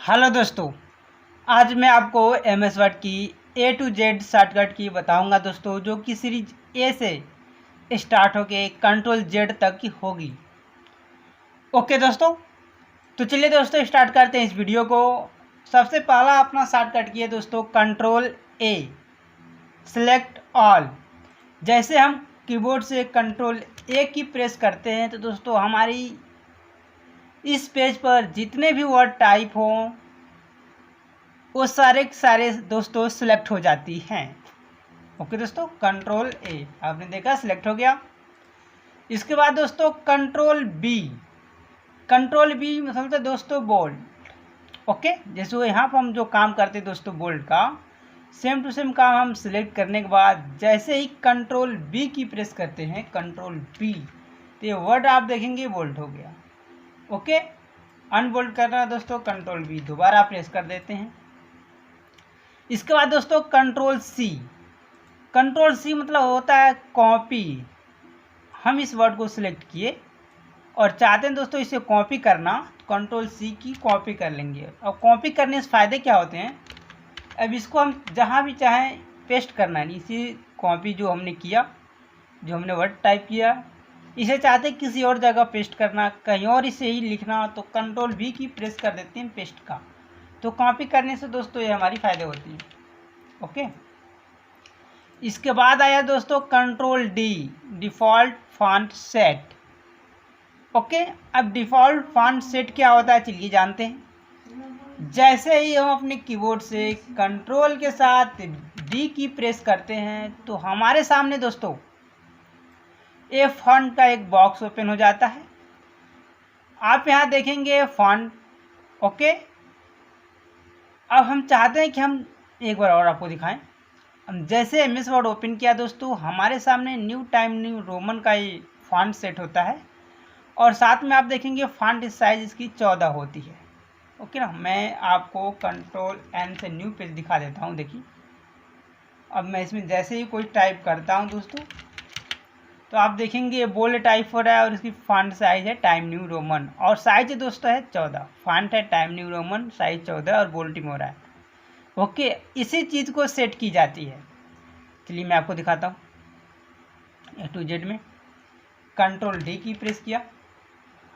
Hello दोस्तों, आज मैं आपको MS वर्ड की A to Z शॉर्टकट की बताऊंगा दोस्तों, जो कि सीरीज A से स्टार्ट होके कंट्रोल Z तक की होगी। ओके दोस्तों, तो चलिए दोस्तों स्टार्ट करते हैं इस वीडियो को। सबसे पहला अपना शॉर्टकट की है दोस्तों कंट्रोल A, सिलेक्ट ऑल। जैसे हम कीबोर्ड से कंट्रोल A की प्रेस करते हैं तो दोस्तों हमारी इस पेज पर जितने भी वर्ड टाइप हों वो सारे के सारे दोस्तों सिलेक्ट हो जाती हैं। ओके दोस्तों, कंट्रोल A आपने देखा सिलेक्ट हो गया। इसके बाद दोस्तों कंट्रोल B मतलब दोस्तों बोल्ड। ओके, जैसे वो यहाँ पर हम जो काम करते हैं दोस्तों बोल्ड का, सेम टू सेम काम हम सिलेक्ट करने के बाद जैसे ही कंट्रोल B की प्रेस करते हैं, कंट्रोल B, तो ये वर्ड आप देखेंगे बोल्ड हो गया। ओके, अनबोल्ड करना है दोस्तों, कंट्रोल B दोबारा प्रेस कर देते हैं। इसके बाद दोस्तों कंट्रोल C मतलब होता है कॉपी। हम इस वर्ड को सिलेक्ट किए और चाहते हैं दोस्तों इसे कॉपी करना, कंट्रोल C की कॉपी कर लेंगे। और कॉपी करने से फ़ायदे क्या होते हैं, अब इसको हम जहाँ भी चाहें पेस्ट करना है। इसी कॉपी जो हमने किया, जो हमने वर्ड टाइप किया, इसे चाहते हैं किसी और जगह पेस्ट करना, कहीं और इसे ही लिखना, तो कंट्रोल V की प्रेस कर देते हैं पेस्ट का। तो कॉपी करने से दोस्तों ये हमारी फ़ायदे होती है। ओके, इसके बाद आया दोस्तों control D, default font set. Okay, अब डिफ़ॉल्ट फॉन्ट सेट क्या होता है चलिए जानते हैं। जैसे ही हम अपने कीबोर्ड से कंट्रोल के साथ D की प्रेस करते हैं तो हमारे सामने दोस्तों ये फॉन्ट का एक बॉक्स ओपन हो जाता है। आप यहाँ देखेंगे फॉन्ट। ओके, अब हम चाहते हैं कि हम एक बार और आपको दिखाएं। हम जैसे MS वर्ड ओपन किया दोस्तों, हमारे सामने न्यू टाइम न्यू रोमन का ये फॉन्ट सेट होता है और साथ में आप देखेंगे फॉन्ट साइज इसकी 14 होती है। ओके ना, मैं आपको कंट्रोल N से न्यू पेज दिखा देता हूँ। देखिए, अब मैं इसमें जैसे ही कोई टाइप करता हूँ दोस्तों, तो आप देखेंगे ये बोल्ड टाइप हो रहा है और इसकी फॉन्ट साइज है टाइम न्यू रोमन और साइज दोस्तों है 14। फॉन्ट है टाइम न्यू रोमन, साइज 14 और बोल्डिंग हो रहा है। ओके, इसी चीज़ को सेट की जाती है। चलिए मैं आपको दिखाता हूँ। A to Z में कंट्रोल D की प्रेस किया।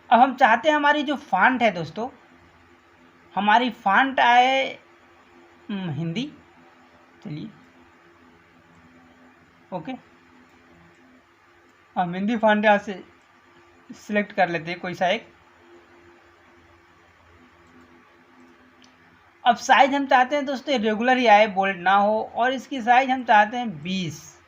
अब हम चाहते हैं हमारी जो फॉन्ट है दोस्तों, हमारी फॉन्ट आए हिंदी। चलिए ओके, हम हिंदी फॉन्ट यहाँ से सिलेक्ट कर लेते हैं कोई सा एक। अब साइज हम चाहते हैं दोस्तों रेगुलर ही आए, बोल्ड ना हो, और इसकी साइज हम चाहते हैं 20।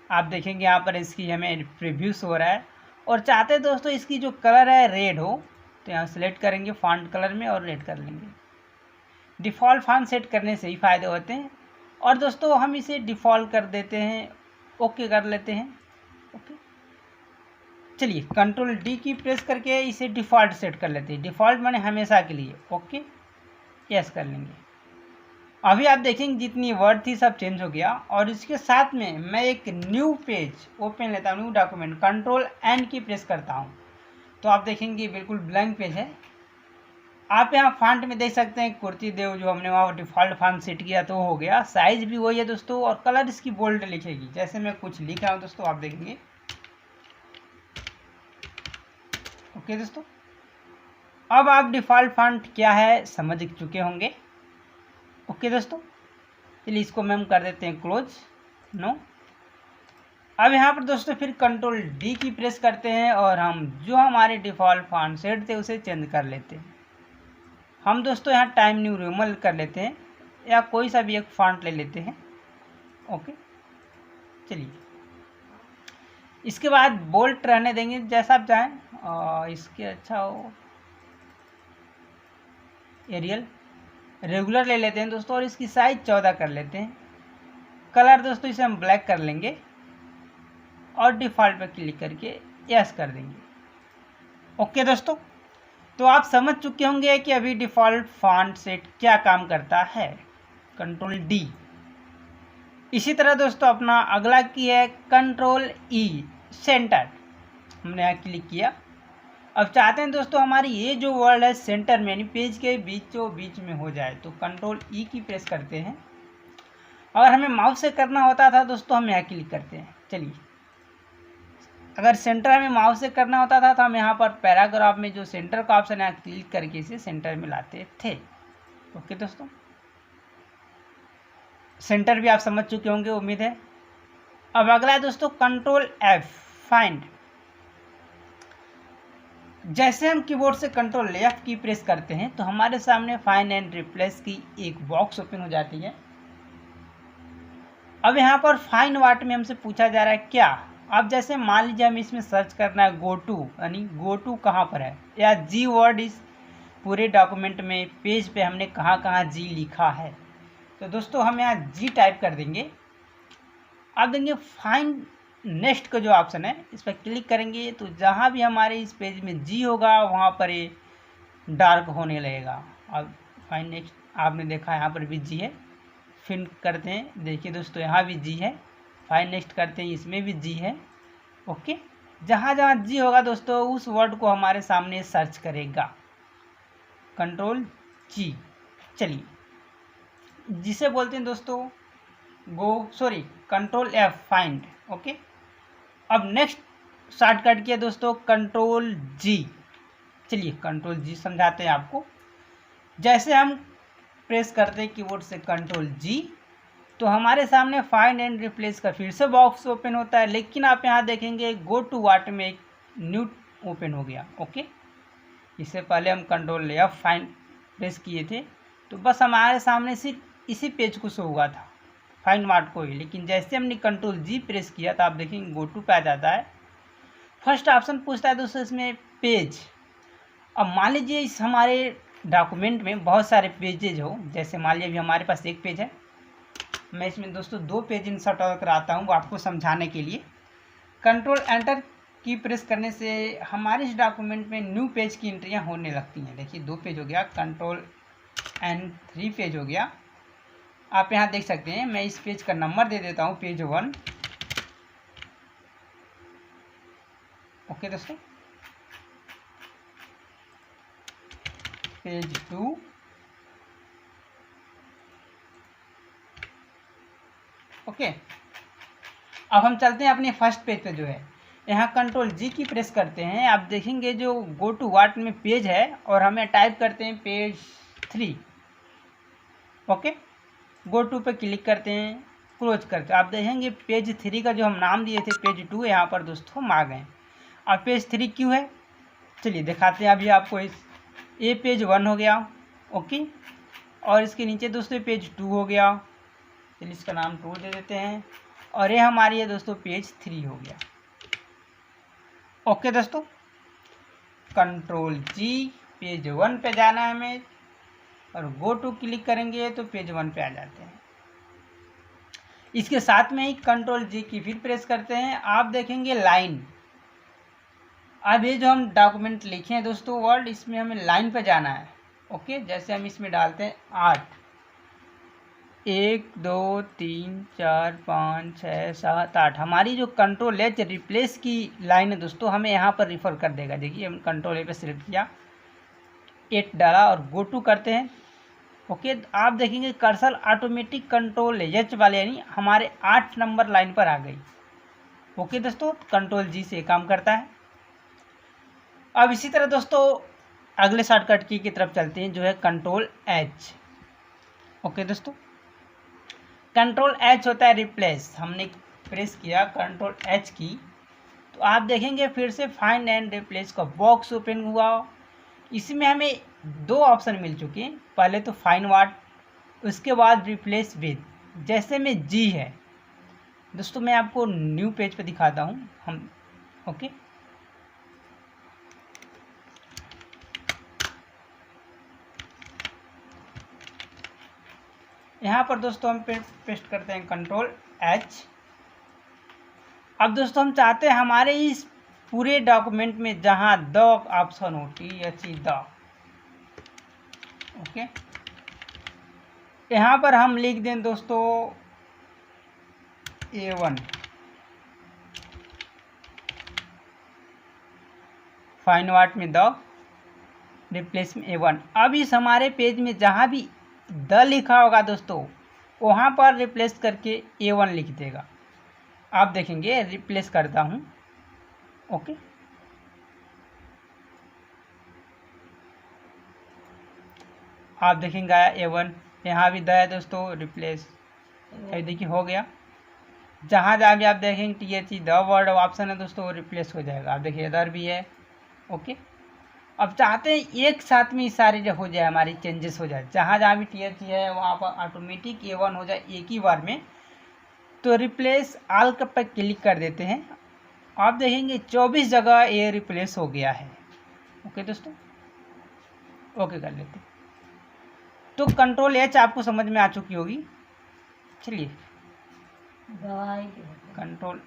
आप देखेंगे यहाँ पर इसकी हमें प्रीव्यूस हो रहा है और चाहते हैं दोस्तों इसकी जो कलर है रेड हो, तो यहाँ सेलेक्ट करेंगे फॉन्ट कलर में और रेड कर लेंगे। डिफ़ॉल्ट फॉन्ट सेट करने से ही फ़ायदे होते हैं। और दोस्तों हम इसे डिफ़ॉल्ट कर देते हैं, ओके कर लेते हैं। ओके, चलिए कंट्रोल D की प्रेस करके इसे डिफ़ॉल्ट सेट कर लेते हैं। डिफ़ॉल्ट माने हमेशा के लिए। ओके, यस कर लेंगे। अभी आप देखेंगे जितनी वर्ड थी सब चेंज हो गया और इसके साथ में मैं एक न्यू पेज ओपन लेता हूँ, न्यू डॉक्यूमेंट, कंट्रोल N की प्रेस करता हूँ, तो आप देखेंगे बिल्कुल ब्लैंक पेज है। आप यहाँ फॉन्ट में देख सकते हैं कुर्ती देव, जो हमने वहाँ डिफ़ॉल्ट फॉन्ट सेट किया तो हो गया। साइज भी वही है दोस्तों और कलर इसकी बोल्ड लिखेगी। जैसे मैं कुछ लिख रहा हूँ दोस्तों, आप देखेंगे। ओके दोस्तों, अब आप डिफ़ॉल्ट फॉन्ट क्या है समझ चुके होंगे। ओके दोस्तों, चलिए इसको हम कर देते हैं क्लोज, नो। अब यहाँ पर दोस्तों फिर कंट्रोल D की प्रेस करते हैं और हम जो हमारे डिफ़ॉल्ट फॉन्ट सेट थे उसे चेंज कर लेते हैं। हम दोस्तों यहाँ टाइम न्यू रोमन कर लेते हैं या कोई सा भी एक फॉन्ट ले लेते हैं। ओके, चलिए इसके बाद बोल्ड रहने देंगे जैसा आप चाहें, और इसके अच्छा हो एरियल रेगुलर ले लेते हैं दोस्तों और इसकी साइज 14 कर लेते हैं। कलर दोस्तों इसे हम ब्लैक कर लेंगे और डिफ़ॉल्ट पर क्लिक करके यस कर देंगे। ओके दोस्तों, तो आप समझ चुके होंगे कि अभी डिफ़ॉल्ट फॉन्ट सेट क्या काम करता है, कंट्रोल D। इसी तरह दोस्तों अपना अगला की है कंट्रोल E, सेंटर। हमने यहाँ क्लिक किया। अब चाहते हैं दोस्तों हमारी ये जो वर्ड है सेंटर में यानी पेज के बीचों बीच में हो जाए, तो कंट्रोल ई की प्रेस करते हैं। अगर हमें माउस से करना होता था दोस्तों हम यहाँ क्लिक करते हैं। चलिए, अगर सेंटर हमें माउस से करना होता था तो हम यहाँ पर पैराग्राफ में जो सेंटर का ऑप्शन है क्लिक करके इसे सेंटर में लाते थे। ओके दोस्तों, सेंटर भी आप समझ चुके होंगे उम्मीद है। अब अगला है दोस्तों कंट्रोल एफ, फाइंड। जैसे हम कीबोर्ड से कंट्रोल एफ की प्रेस करते हैं तो हमारे सामने फाइंड एंड रिप्लेस की एक बॉक्स ओपन हो जाती है। अब यहाँ पर फाइंड व्हाट में हमसे पूछा जा रहा है क्या। अब जैसे मान लीजिए हमें इसमें सर्च करना है गो टू, यानी गो टू कहाँ पर है, या जी वर्ड इस पूरे डॉक्यूमेंट में पेज पे हमने कहाँ कहाँ जी लिखा है। तो दोस्तों हम यहाँ जी टाइप कर देंगे। अब देंगे फाइंड नेक्स्ट का जो ऑप्शन है इस पर क्लिक करेंगे तो जहाँ भी हमारे इस पेज में जी होगा वहाँ पर ये डार्क होने लगेगा। अब फाइंड नेक्स्ट आपने देखा यहाँ पर भी जी है। फिर करते हैं, देखिए दोस्तों यहाँ भी जी है। फाइंड नेक्स्ट करते हैं, इसमें भी जी है। ओके, जहाँ जहाँ जी होगा दोस्तों उस वर्ड को हमारे सामने सर्च करेगा। कंट्रोल जी, चलिए जिसे बोलते हैं दोस्तों कंट्रोल एफ, फाइंड। ओके, अब नेक्स्ट शॉर्टकट किया दोस्तों कंट्रोल जी। चलिए कंट्रोल जी समझाते हैं आपको। जैसे हम प्रेस करते हैं कीबोर्ड से कंट्रोल जी तो हमारे सामने फाइंड एंड रिप्लेस का फिर से बॉक्स ओपन होता है, लेकिन आप यहाँ देखेंगे गो टू व्हाट में एक न्यू ओपन हो गया। ओके, इससे पहले हम कंट्रोल एफ फाइंड प्रेस किए थे तो बस हमारे सामने सिर्फ इसी पेज को शो हुआ था, फाइंड व्हाट को ही। लेकिन जैसे हमने कंट्रोल जी प्रेस किया तो आप देखेंगे गो टू पे आ जाता है। फर्स्ट ऑप्शन पूछता है दोस्तों इसमें पेज। अब मान लीजिए इस हमारे डॉक्यूमेंट में बहुत सारे पेजेज हो, जैसे मान लीजिए अभी हमारे पास एक पेज है, मैं इसमें दोस्तों 2 पेज इंसर्ट और कराता हूँ आपको समझाने के लिए। कंट्रोल एंटर की प्रेस करने से हमारे इस डॉक्यूमेंट में न्यू पेज की एंट्रियाँ होने लगती हैं। देखिए 2 पेज हो गया, कंट्रोल एंड 3 पेज हो गया। आप यहाँ देख सकते हैं, मैं इस पेज का नंबर दे देता हूँ, पेज 1। ओके दोस्तों, पेज 2, ओके। अब हम चलते हैं अपने फर्स्ट पेज पे जो है, यहाँ कंट्रोल जी की प्रेस करते हैं। आप देखेंगे जो गो टू व्हाट में पेज है और हमें टाइप करते हैं पेज 3। ओके, गो टू पे क्लिक करते हैं, क्लोज करते हैं। आप देखेंगे पेज 3 का जो हम नाम दिए थे पेज 2 यहाँ पर दोस्तों हम आ गए। अब पेज 3 क्यों है, चलिए दिखाते हैं अभी आपको। ये पेज 1 हो गया। ओके, और इसके नीचे दोस्तों पेज 2 हो गया, चलिए इसका नाम 2 दे देते हैं। और ये हमारी है दोस्तों पेज 3 हो गया। ओके दोस्तों, कंट्रोल जी, पेज 1 पे जाना है हमें और गो टू क्लिक करेंगे तो पेज 1 पे आ जाते हैं। इसके साथ में ही कंट्रोल जी की फिर प्रेस करते हैं, आप देखेंगे लाइन। अब ये जो हम डॉक्यूमेंट लिखे हैं दोस्तों वर्ड, इसमें हमें लाइन पे जाना है। ओके, जैसे हम इसमें डालते हैं 8, 1 2 3 4 5 6 7 8, हमारी जो कंट्रोल एच रिप्लेस की लाइन है दोस्तों हमें यहाँ पर रिफ़र कर देगा। देखिए हम कंट्रोल ए पे सिलेक्ट किया, 8 डाला और गो टू करते हैं। ओके, आप देखेंगे कर्सर ऑटोमेटिक कंट्रोल एच वाले यानी हमारे 8 नंबर लाइन पर आ गई। ओके दोस्तों, कंट्रोल जी से काम करता है। अब इसी तरह दोस्तों अगले शॉर्टकट की तरफ चलते हैं जो है कंट्रोल एच। ओके दोस्तों, कंट्रोल एच होता है रिप्लेस। हमने प्रेस किया कंट्रोल एच की तो आप देखेंगे फिर से फाइंड एंड रिप्लेस का बॉक्स ओपन हुआ। इसमें हमें 2 ऑप्शन मिल चुके हैं, पहले तो फाइंड व्हाट, उसके बाद रिप्लेस विद। जैसे में जी है दोस्तों, मैं आपको न्यू पेज पे दिखाता हूँ हम। ओके, यहाँ पर दोस्तों हम पेस्ट करते हैं कंट्रोल एच। अब दोस्तों हम चाहते हैं हमारे इस पूरे डॉक्यूमेंट में जहाँ द ऑप्शन हो, THE द। ओके, यहाँ पर हम लिख दें दोस्तों A1, फाइंड व्हाट में द रिप्लेस में A1। अब इस हमारे पेज में जहाँ भी द लिखा होगा दोस्तों वहाँ पर रिप्लेस करके A1 लिख देगा। आप देखेंगे रिप्लेस करता हूँ। ओके, आप देखेंगे आया A1, यहाँ भी द है दोस्तों, रिप्लेस ये देखिए हो गया। जहाँ जहाँ भी आप देखेंगे THE द वर्ड ऑप्शन है दोस्तों वो रिप्लेस हो जाएगा। आप देखिए इधर भी है। ओके, अब चाहते हैं एक साथ में सारे जो हो जाए हमारी चेंजेस हो जाए, जहाँ जहाँ भी THE है वहाँ पर ऑटोमेटिक A1 हो जाए एक ही बार में। तो रिप्लेस ऑल पर क्लिक कर देते हैं। आप देखेंगे 24 जगह ये रिप्लेस हो गया है। ओके दोस्तों, ओके कर लेते हैं। तो कंट्रोल H आपको समझ में आ चुकी होगी। चलिए कंट्रोल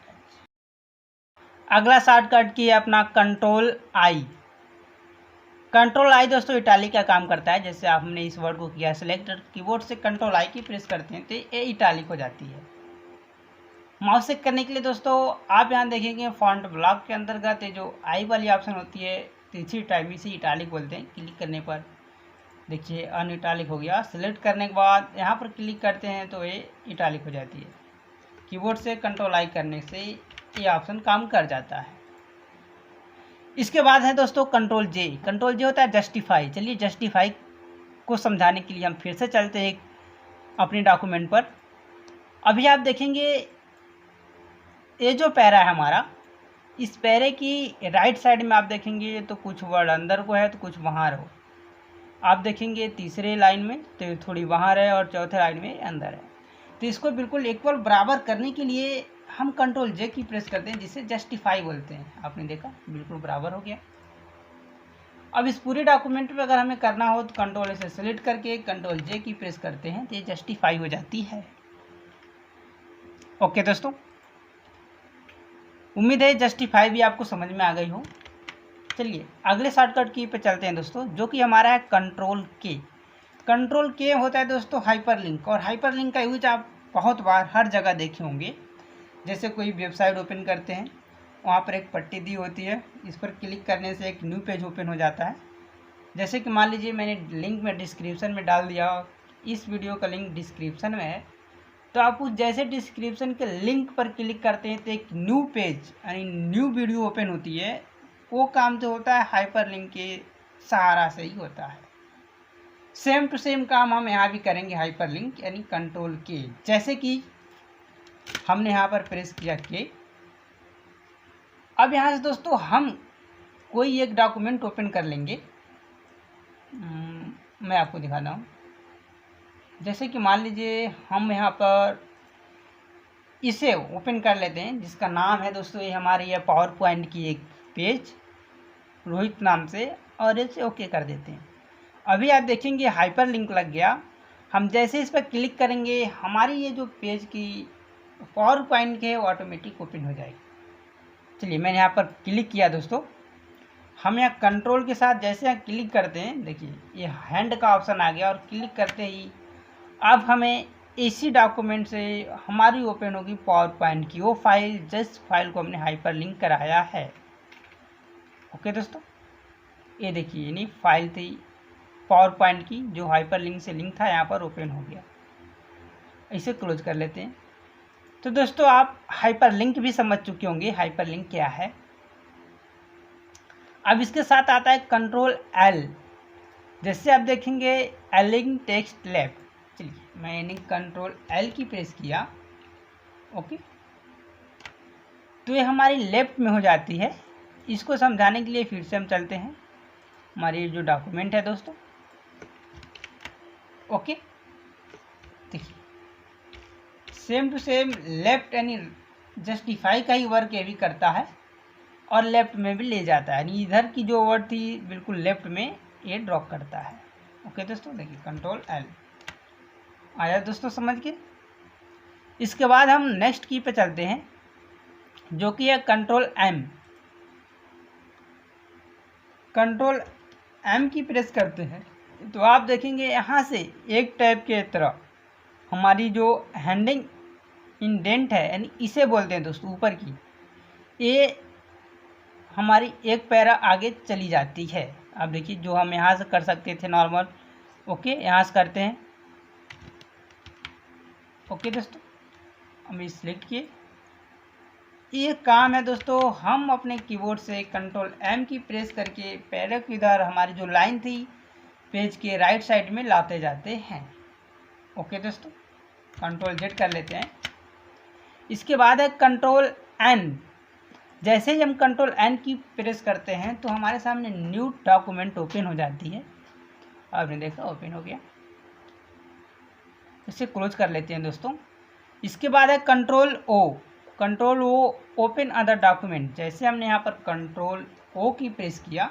अगला शॉर्टकट की है अपना कंट्रोल आई। कंट्रोल आई दोस्तों इटालिक का काम करता है। जैसे हमने इस वर्ड को किया सेलेक्ट, कीबोर्ड से कंट्रोल आई की प्रेस करते हैं तो ये इटालिक हो जाती है। माउस से करने के लिए दोस्तों आप यहाँ देखेंगे फॉन्ट ब्लॉक के अंतर्गत जो आई वाली ऑप्शन होती है तीसरी टाइप इसे इटालिक बोलते हैं। क्लिक करने पर देखिए अनइटालिक हो गया। सिलेक्ट करने के बाद यहाँ पर क्लिक करते हैं तो ये इटालिक हो जाती है। कीबोर्ड से कंट्रोल आई करने से ये ऑप्शन काम कर जाता है। इसके बाद है दोस्तों कंट्रोल जे। कंट्रोल जे होता है जस्टिफाई। चलिए जस्टिफाई को समझाने के लिए हम फिर से चलते हैं अपने डॉक्यूमेंट पर। अभी आप देखेंगे ये जो पैरा है हमारा, इस पैरे की राइट साइड में आप देखेंगे तो कुछ वर्ड अंदर को है तो कुछ बाहर हो। आप देखेंगे तीसरे लाइन में तो थोड़ी बाहर है और चौथे लाइन में अंदर है। तो इसको बिल्कुल इक्वल बराबर करने के लिए हम कंट्रोल जे की प्रेस करते हैं जिसे जस्टिफाई बोलते हैं। आपने देखा बिल्कुल बराबर हो गया। अब इस पूरे डॉक्यूमेंट पे अगर हमें करना हो तो कंट्रोल से सेलेक्ट करके कंट्रोल जे की प्रेस करते हैं तो ये जस्टिफाई हो जाती है। ओके दोस्तों, उम्मीद है जस्टिफाई भी आपको समझ में आ गई हो। चलिए अगले शॉर्टकट की पे चलते हैं दोस्तों, जो कि हमारा है कंट्रोल के। कंट्रोल के होता है दोस्तों हाइपरलिंक, और हाइपरलिंक का यूज आप बहुत बार हर जगह देखे होंगे। जैसे कोई वेबसाइट ओपन करते हैं वहाँ पर एक पट्टी दी होती है, इस पर क्लिक करने से एक न्यू पेज ओपन हो जाता है। जैसे कि मान लीजिए मैंने लिंक में डिस्क्रिप्शन में डाल दिया, इस वीडियो का लिंक डिस्क्रिप्शन में है, तो आप उस जैसे डिस्क्रिप्शन के लिंक पर क्लिक करते हैं तो एक न्यू पेज यानी न्यू वीडियो ओपन होती है। वो काम जो होता है हाइपरलिंक के सहारा से ही होता है। सेम टू सेम काम हम यहाँ भी करेंगे हाइपरलिंक यानी कंट्रोल के। जैसे कि हमने यहाँ पर प्रेस किया के। अब यहाँ से दोस्तों हम कोई एक डॉक्यूमेंट ओपन कर लेंगे। मैं आपको दिखाता हूँ। जैसे कि मान लीजिए हम यहाँ पर इसे ओपन कर लेते हैं जिसका नाम है दोस्तों ये हमारी है पावर पॉइंट की एक पेज रोहित नाम से, और इसे ओके कर देते हैं। अभी आप देखेंगे हाइपर लिंक लग गया। हम जैसे इस पर क्लिक करेंगे हमारी ये जो पेज की पावर पॉइंट के है वो ऑटोमेटिक ओपन हो जाएगी। चलिए मैंने यहाँ पर क्लिक किया दोस्तों। हम यहाँ कंट्रोल के साथ जैसे यहाँ क्लिक करते हैं देखिए ये हैंड का ऑप्शन आ गया, और क्लिक करते ही अब हमें इसी डॉक्यूमेंट से हमारी ओपन होगी पावर पॉइंट की वो फाइल, जिस फाइल को हमने हाइपर लिंक कराया है। ओके दोस्तों, ये देखिए यानी फाइल थी पावर पॉइंट की जो हाइपर लिंक से लिंक था, यहाँ पर ओपन हो गया। इसे क्लोज कर लेते हैं। तो दोस्तों आप हाइपर लिंक भी समझ चुके होंगे हाइपर लिंक क्या है। अब इसके साथ आता है कंट्रोल एल। जैसे आप देखेंगे एलिंग टेक्स्ट लेफ्ट। चलिए मैंने कंट्रोल एल की प्रेस किया। ओके, तो ये हमारी लेफ्ट में हो जाती है। इसको समझाने के लिए फिर से हम चलते हैं हमारी जो डॉक्यूमेंट है दोस्तों। ओके, देखिए सेम टू सेम लेफ्ट यानी जस्टिफाई का ही वर्क ये भी करता है और लेफ्ट में भी ले जाता है, यानी इधर की जो वर्ड थी बिल्कुल लेफ्ट में ये ड्रॉप करता है। ओके दोस्तों, देखिए कंट्रोल एल आया दोस्तों समझ के। इसके बाद हम नेक्स्ट की पे चलते हैं जो कि है कंट्रोल एम। कंट्रोल एम की प्रेस करते हैं तो आप देखेंगे यहाँ से एक टाइप के तरह हमारी जो हैंडिंग इंडेंट है यानी इसे बोलते हैं दोस्तों ऊपर की, ये हमारी एक पैरा आगे चली जाती है। अब देखिए जो हम यहाँ से कर सकते थे नॉर्मल, ओके यहाँ से करते हैं। ओके दोस्तों, हम सिलेक्ट किए। ये काम है दोस्तों, हम अपने कीबोर्ड से कंट्रोल एम की प्रेस करके पैरा की इधर हमारी जो लाइन थी पेज के राइट साइड में लाते जाते हैं। ओके दोस्तों, कंट्रोल जेड कर लेते हैं। इसके बाद है कंट्रोल एन। जैसे ही हम कंट्रोल एन की प्रेस करते हैं तो हमारे सामने न्यू डॉक्यूमेंट ओपन हो जाती है। आपने देखा ओपन हो गया। इसे क्लोज कर लेते हैं दोस्तों। इसके बाद है control O. Control O open other document. जैसे हमने यहाँ पर कंट्रोल ओ की प्रेस किया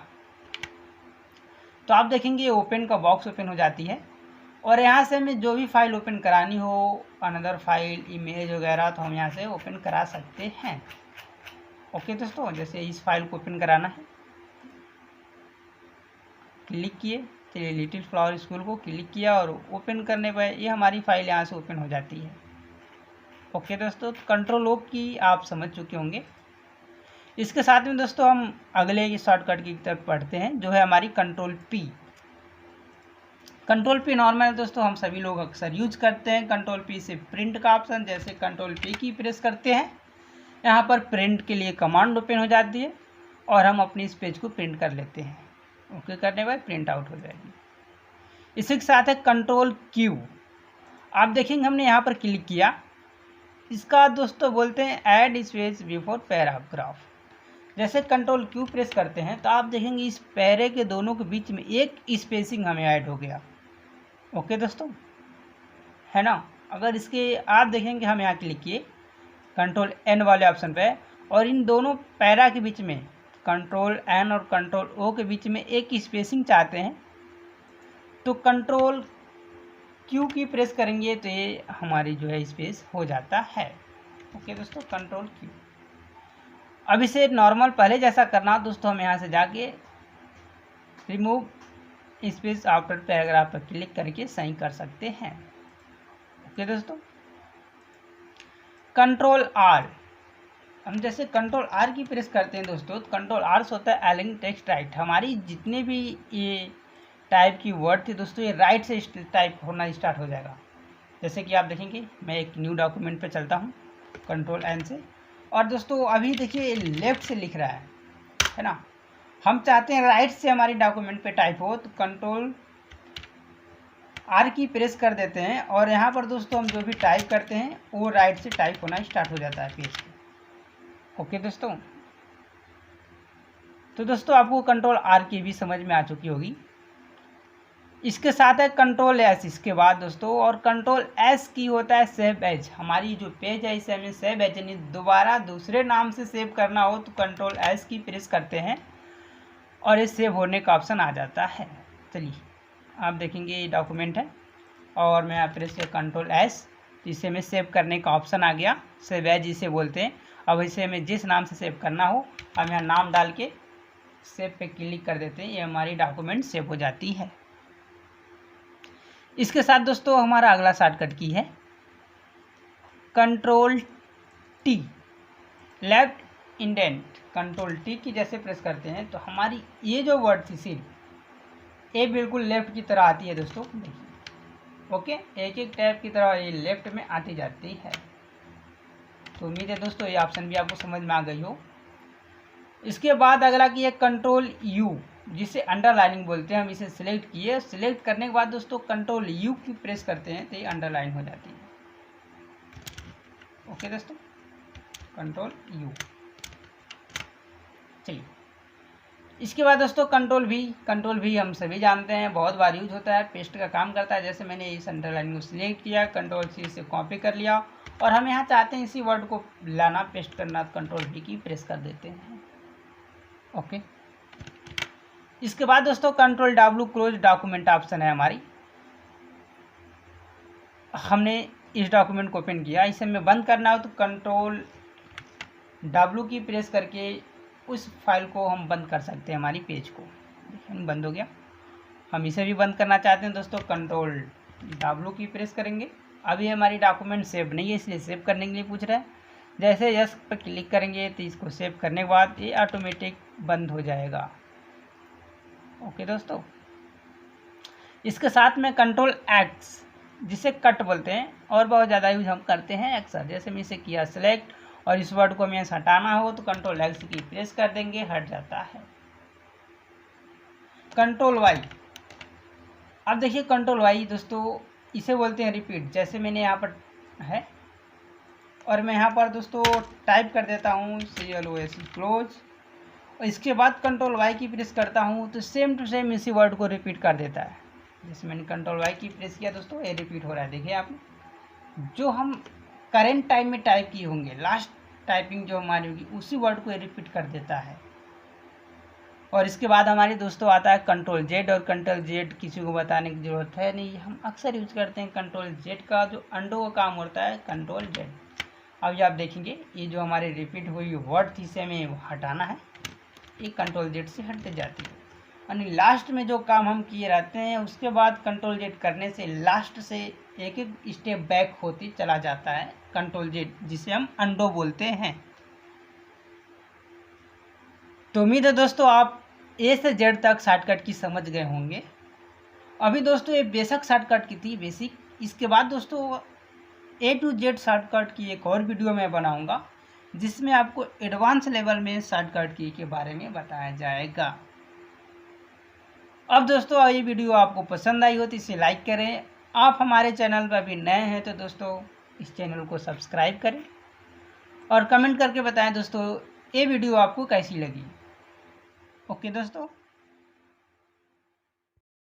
तो आप देखेंगे ओपन का बॉक्स ओपन हो जाती है और यहाँ से हमें जो भी फाइल ओपन करानी हो, अनदर फाइल, इमेज वगैरह, तो हम यहाँ से ओपन करा सकते हैं। ओके दोस्तों, जैसे इस फाइल को ओपन कराना है, क्लिक किए, चलिए लिटिल फ्लावर स्कूल को क्लिक किया और ओपन करने पर ये हमारी फाइल यहाँ से ओपन हो जाती है। ओके दोस्तों, कंट्रोल ओ की आप समझ चुके होंगे। इसके साथ में दोस्तों हम अगले शॉर्टकट की तरफ पढ़ते हैं, जो है हमारी control P. Control P normal दोस्तों हम सभी लोग अक्सर यूज करते हैं। कंट्रोल पी से प्रिंट का ऑप्शन, जैसे कंट्रोल पी की प्रेस करते हैं, यहाँ पर प्रिंट के लिए कमांड ओपन हो जाती है और हम अपनी इस पेज को प्रिंट कर लेते हैं। ओके करने के बाद प्रिंट आउट हो जाएगी। इसी के साथ है कंट्रोल क्यू। आप देखेंगे हमने यहाँ पर क्लिक किया, इसका दोस्तों बोलते हैं ऐड स्पेस बिफोर पैराग्राफ। जैसे कंट्रोल क्यू प्रेस करते हैं तो आप देखेंगे इस पैरे के दोनों के बीच में एक स्पेसिंग हमें ऐड हो गया। ओके दोस्तों, है ना। अगर इसके आप देखेंगे हम यहाँ क्लिक किए कंट्रोल एन वाले ऑप्शन पे और इन दोनों पैरा के बीच में कंट्रोल एन और कंट्रोल ओ के बीच में एक स्पेसिंग चाहते हैं तो कंट्रोल क्यू की प्रेस करेंगे तो ये हमारी जो है स्पेस हो जाता है। ओके दोस्तों, कंट्रोल क्यू। अब इसे नॉर्मल पहले जैसा करना दोस्तों, हम यहाँ से जाके रिमूव स्पेस आफ्टर पैराग्राफ पर क्लिक करके सही कर सकते हैं। ओके दोस्तों, कंट्रोल आर। हम जैसे कंट्रोल आर की प्रेस करते हैं दोस्तों, तो कंट्रोल आर से होता है एलिंग टेक्स्ट राइट। हमारी जितने भी ये टाइप की वर्ड थी दोस्तों, ये राइट से टाइप होना स्टार्ट हो जाएगा। जैसे कि आप देखेंगे मैं एक न्यू डॉक्यूमेंट पे चलता हूँ कंट्रोल एन से, और दोस्तों अभी देखिए लेफ्ट से लिख रहा है ना। हम चाहते हैं राइट से हमारी डॉक्यूमेंट पे टाइप हो, तो कंट्रोल आर की प्रेस कर देते हैं और यहाँ पर दोस्तों हम जो भी टाइप करते हैं वो राइट से टाइप होना स्टार्ट हो जाता है पेज पे। ओके दोस्तों, तो दोस्तों आपको कंट्रोल आर की भी समझ में आ चुकी होगी। इसके साथ है कंट्रोल एस इसके बाद दोस्तों, और कंट्रोल एस की होता है सेव एज। हमारी जो पेज है इसे हमें सेव एज यानी दोबारा दूसरे नाम से सेव करना हो तो कंट्रोल एस की प्रेस करते हैं और ये सेव होने का ऑप्शन आ जाता है। चलिए आप देखेंगे ये डॉक्यूमेंट है और मैं यहाँ प्रेस किया कंट्रोल एस, तो इसे हमें सेव करने का ऑप्शन आ गया। सेव एज इसे बोलते हैं। अब इसे हमें जिस नाम से सेव करना हो हम यहाँ नाम डाल के सेव पे क्लिक कर देते हैं, ये हमारी डॉक्यूमेंट सेव हो जाती है। इसके साथ दोस्तों हमारा अगला शॉर्टकट की है control T, left indent. Control T की जैसे प्रेस करते हैं तो हमारी ये जो वर्ड थी सिर्फ ये बिल्कुल लेफ्ट की तरह आती है दोस्तों, देखिए। ओके, एक एक टैब की तरह ये लेफ्ट में आती जाती है। तो उम्मीद है दोस्तों ये ऑप्शन भी आपको समझ में आ गई हो। इसके बाद अगला की है कंट्रोल यू, जिसे अंडरलाइनिंग बोलते हैं। हम इसे सिलेक्ट किए, सिलेक्ट करने के बाद दोस्तों कंट्रोल यू की प्रेस करते हैं तो ये अंडरलाइन हो जाती है। ओके दोस्तों, कंट्रोल यू। चलिए इसके बाद दोस्तों कंट्रोल भी हम सभी जानते हैं, बहुत बार यूज होता है, पेस्ट का काम करता है। जैसे मैंने इस अंडरलाइन को सिलेक्ट किया, कंट्रोल सी से कॉपी कर लिया और हम यहाँ चाहते हैं इसी वर्ड को लाना, पेस्ट करना, तो कंट्रोल वी की प्रेस कर देते हैं। ओके, इसके बाद दोस्तों control W close document option है हमारी। हमने इस डॉक्यूमेंट को ओपन किया, इसे हमें बंद करना हो तो कंट्रोल डब्ल्यू की प्रेस करके उस फाइल को हम बंद कर सकते हैं, हमारी पेज को। देखिए बंद हो गया। हम इसे भी बंद करना चाहते हैं दोस्तों, कंट्रोल डब्ल्यू की प्रेस करेंगे। अभी हमारी डॉक्यूमेंट सेव नहीं है इसलिए सेव करने के लिए पूछ रहा है। जैसे यस पर क्लिक करेंगे तो इसको सेव करने के बाद ये ऑटोमेटिक बंद हो जाएगा। ओके दोस्तों, इसके साथ में कंट्रोल एक्स जिसे कट बोलते हैं और बहुत ज़्यादा यूज हम करते हैं अक्सर। जैसे मैं इसे किया सिलेक्ट और इस वर्ड को हमें हटाना हो तो कंट्रोल एक्स की प्रेस कर देंगे, हट जाता है। कंट्रोल वाई, अब देखिए कंट्रोल वाई दोस्तों इसे बोलते हैं रिपीट। जैसे मैंने यहाँ पर है और मैं यहाँ पर दोस्तों टाइप कर देता हूँ CLOS क्लोज, और इसके बाद कंट्रोल वाई की प्रेस करता हूँ तो सेम टू सेम इसी वर्ड को रिपीट कर देता है। जैसे मैंने कंट्रोल वाई की प्रेस किया दोस्तों, ये रिपीट हो रहा है। देखिए आपने जो हम करेंट टाइम में टाइप किए होंगे, लास्ट टाइपिंग जो हमारी होगी उसी वर्ड को रिपीट कर देता है। और इसके बाद हमारे दोस्तों आता है कंट्रोल जेड, और कंट्रोल जेड किसी को बताने की ज़रूरत है नहीं, हम अक्सर यूज करते हैं। कंट्रोल जेड का जो अंडो का काम होता है कंट्रोल जेड। अब ये आप देखेंगे ये जो हमारे रिपीट हुई वर्ड थी इसे हमें हटाना है, ये कंट्रोल जेड से हटते जाती है। यानी लास्ट में जो काम हम किए रहते हैं उसके बाद कंट्रोल जेड करने से लास्ट से एक एक स्टेप बैक होती चला जाता है कंट्रोल जेड, जिसे हम अंडो बोलते हैं। तो उम्मीद है दोस्तों आप ए से जेड तक शॉर्टकट की समझ गए होंगे। अभी दोस्तों ये बेसिक शॉर्टकट की थी, बेसिक। इसके बाद दोस्तों A to Z शॉर्टकट की एक और वीडियो मैं बनाऊंगा जिसमें आपको एडवांस लेवल में शॉर्टकट की के बारे में बताया जाएगा। अब दोस्तों ये वीडियो आपको पसंद आई हो तो इसे लाइक करें। आप हमारे चैनल पर अभी नए हैं तो दोस्तों इस चैनल को सब्सक्राइब करें और कमेंट करके बताएं दोस्तों ये वीडियो आपको कैसी लगी। ओके दोस्तों।